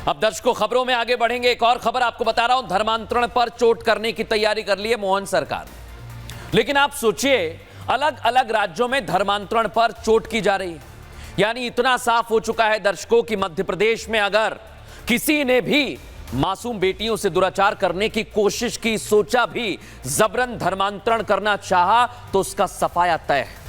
अब दर्शकों, खबरों में आगे बढ़ेंगे। एक और खबर आपको बता रहा हूं, धर्मांतरण पर चोट करने की तैयारी कर ली है मोहन सरकार। लेकिन आप सोचिए, अलग अलग राज्यों में धर्मांतरण पर चोट की जा रही है। यानी इतना साफ हो चुका है दर्शकों कि मध्य प्रदेश में अगर किसी ने भी मासूम बेटियों से दुराचार करने की कोशिश की, सोचा भी, जबरन धर्मांतरण करना चाहा, तो उसका सफाया तय है।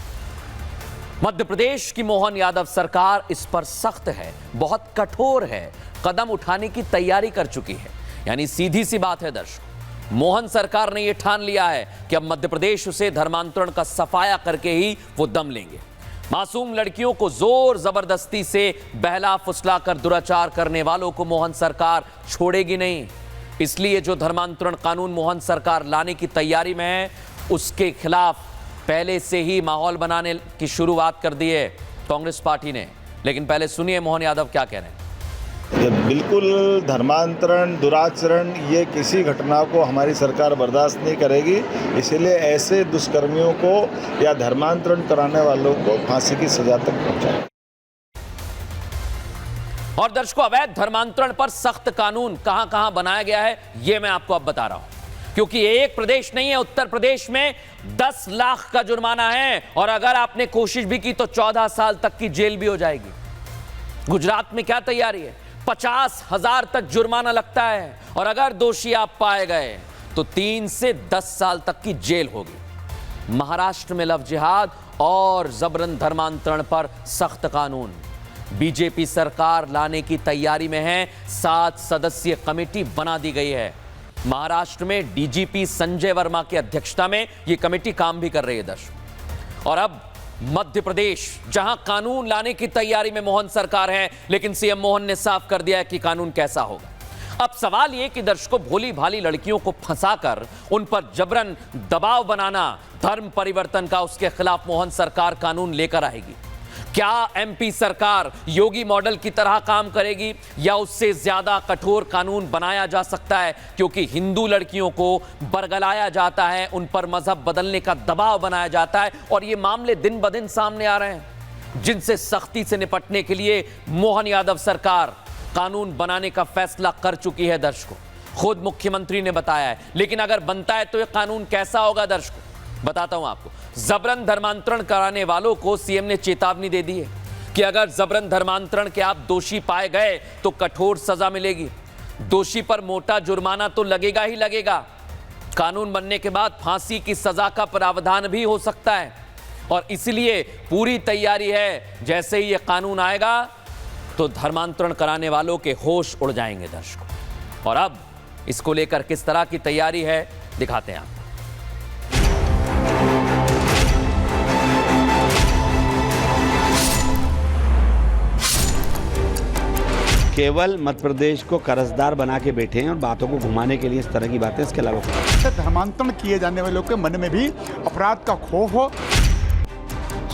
मध्य प्रदेश की मोहन यादव सरकार इस पर सख्त है, बहुत कठोर है, कदम उठाने की तैयारी कर चुकी है। यानी सीधी सी बात है दर्शकों, मोहन सरकार ने यह ठान लिया है कि अब मध्य प्रदेश उसे धर्मांतरण का सफाया करके ही वो दम लेंगे। मासूम लड़कियों को जोर जबरदस्ती से बहला फुसला कर दुराचार करने वालों को मोहन सरकार छोड़ेगी नहीं। इसलिए जो धर्मांतरण कानून मोहन सरकार लाने की तैयारी में है, उसके खिलाफ पहले से ही माहौल बनाने की शुरुआत कर दी है कांग्रेस पार्टी ने। लेकिन पहले सुनिए मोहन यादव क्या कह रहे हैं। ये बिल्कुल धर्मांतरण, दुराचरण, ये किसी घटना को हमारी सरकार बर्दाश्त नहीं करेगी। इसीलिए ऐसे दुष्कर्मियों को या धर्मांतरण कराने वालों को फांसी की सजा तक पहुंचाएं। और दर्शकों, अवैध धर्मांतरण पर सख्त कानून कहां-कहां बनाया गया है, यह मैं आपको अब बता रहा हूं। क्योंकि एक प्रदेश नहीं है, उत्तर प्रदेश में 10 लाख का जुर्माना है, और अगर आपने कोशिश भी की तो 14 साल तक की जेल भी हो जाएगी। गुजरात में क्या तैयारी है, 50,000 तक जुर्माना लगता है, और अगर दोषी आप पाए गए तो 3 से 10 साल तक की जेल होगी। महाराष्ट्र में लव जिहाद और जबरन धर्मांतरण पर सख्त कानून बीजेपी सरकार लाने की तैयारी में है। 7 सदस्यीय कमेटी बना दी गई है। महाराष्ट्र में डीजीपी संजय वर्मा की अध्यक्षता में यह कमेटी काम भी कर रही है दर्शकों। और अब मध्य प्रदेश, जहां कानून लाने की तैयारी में मोहन सरकार है, लेकिन सीएम मोहन ने साफ कर दिया है कि कानून कैसा होगा। अब सवाल यह कि दर्शकों, भोली भाली लड़कियों को फंसाकर उन पर जबरन दबाव बनाना, धर्म परिवर्तन का, उसके खिलाफ मोहन सरकार कानून लेकर आएगी। क्या एमपी सरकार योगी मॉडल की तरह काम करेगी, या उससे ज्यादा कठोर कानून बनाया जा सकता है? क्योंकि हिंदू लड़कियों को बरगलाया जाता है, उन पर मजहब बदलने का दबाव बनाया जाता है, और ये मामले दिन ब दिन सामने आ रहे हैं, जिनसे सख्ती से निपटने के लिए मोहन यादव सरकार कानून बनाने का फैसला कर चुकी है दर्शकों। खुद मुख्यमंत्री ने बताया है। लेकिन अगर बनता है तो यह कानून कैसा होगा दर्शकों, बताता हूं आपको। जबरन धर्मांतरण कराने वालों को सीएम ने चेतावनी दे दी है कि अगर जबरन धर्मांतरण के आप दोषी पाए गए तो कठोर सजा मिलेगी। दोषी पर मोटा जुर्माना तो लगेगा ही लगेगा। कानून बनने के बाद फांसी की सजा का प्रावधान भी हो सकता है, और इसलिए पूरी तैयारी है। जैसे ही यह कानून आएगा तो धर्मांतरण कराने वालों के होश उड़ जाएंगे दर्शकों। और अब इसको लेकर किस तरह की तैयारी है, दिखाते हैं आप। केवल मध्य प्रदेश को कर्जदार बना के बैठे हैं और बातों को घुमाने के लिए इस तरह की बातें, इसके अलावा धर्मांतरण किए जाने वाले लोग के मन में भी अपराध का खौफ हो।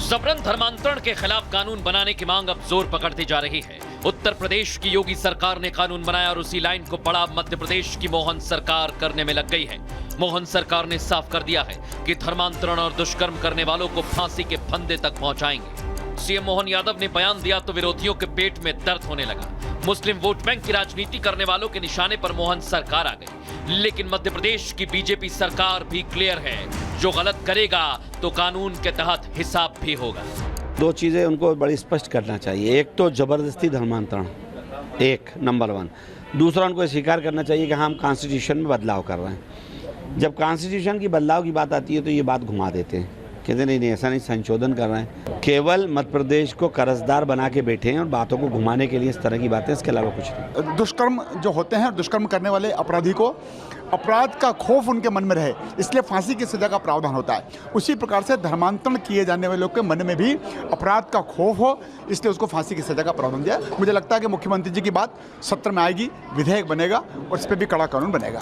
जबरन धर्मांतरण के खिलाफ कानून बनाने की मांग अब जोर पकड़ती जा रही है। उत्तर प्रदेश की योगी सरकार ने कानून बनाया और उसी लाइन को पड़ा मध्य प्रदेश की मोहन सरकार करने में लग गई है। मोहन सरकार ने साफ कर दिया है कि धर्मांतरण और दुष्कर्म करने वालों को फांसी के फंदे तक पहुंचाएंगे। सीएम मोहन यादव ने बयान दिया तो विरोधियों के पेट में दर्द होने लगा। मुस्लिम वोट बैंक की राजनीति करने वालों के निशाने पर मोहन सरकार आ गई। लेकिन मध्य प्रदेश की बीजेपी सरकार भी क्लियर है, जो गलत करेगा तो कानून के तहत हिसाब भी होगा। 2 चीजें उनको बड़ी स्पष्ट करना चाहिए। एक तो जबरदस्ती धर्मांतरण, एक नंबर 1। दूसरा, उनको स्वीकार करना चाहिए कि हम कॉन्स्टिट्यूशन में बदलाव कर रहे हैं। जब कॉन्स्टिट्यूशन की बदलाव की बात आती है तो ये बात घुमा देते हैं, कहते नहीं ऐसा नहीं, संशोधन कर रहे हैं। केवल मध्य प्रदेश को कर्जदार बना के बैठे हैं और बातों को घुमाने के लिए इस तरह की बातें, इसके अलावा कुछ नहीं। दुष्कर्म जो होते हैं, दुष्कर्म करने वाले अपराधी को अपराध का खौफ उनके मन में रहे, इसलिए फांसी की सजा का प्रावधान होता है। उसी प्रकार से धर्मांतरण किए जाने वाले लोग के मन में भी अपराध का खौफ हो, इसलिए उसको फांसी की सजा का प्रावधान दिया। मुझे लगता है कि मुख्यमंत्री जी की बात सत्र में आएगी, विधेयक बनेगा और इस पर भी कड़ा कानून बनेगा।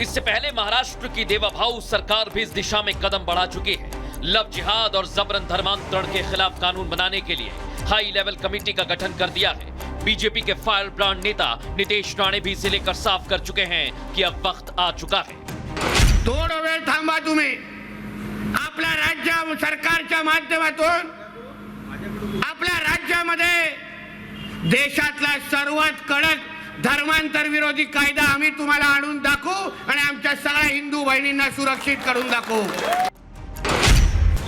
इससे पहले महाराष्ट्र की देवाभाऊ सरकार भी इस दिशा में कदम बढ़ा चुकी है। लव जिहाद और जबरन धर्मांतरण के खिलाफ कानून बनाने के लिए हाई लेवल कमेटी का गठन कर दिया है। बीजेपी के फायर ब्रांड नेता नितेश राणे भी इसे लेकर साफ कर चुके हैं कि अब वक्त आ चुका है। थोडा वेळ थांबा तुम्ही। आपल्या राज्य सरकारच्या माध्यमातून आपल्या राज्यामध्ये देशातला सर्वात कडक धर्मांतर विरोधी कायदा आम्ही तुम्हाला आणून दाखवू आणि आमच्या सगळ्या हिंदू बहिणींना सुरक्षित करून दाखवू।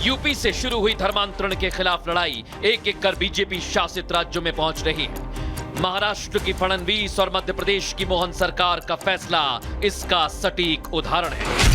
यूपी से शुरू हुई धर्मांतरण के खिलाफ लड़ाई एक एक कर बीजेपी शासित राज्यों में पहुंच रही है। महाराष्ट्र की फडणवीस और मध्य प्रदेश की मोहन सरकार का फैसला इसका सटीक उदाहरण है।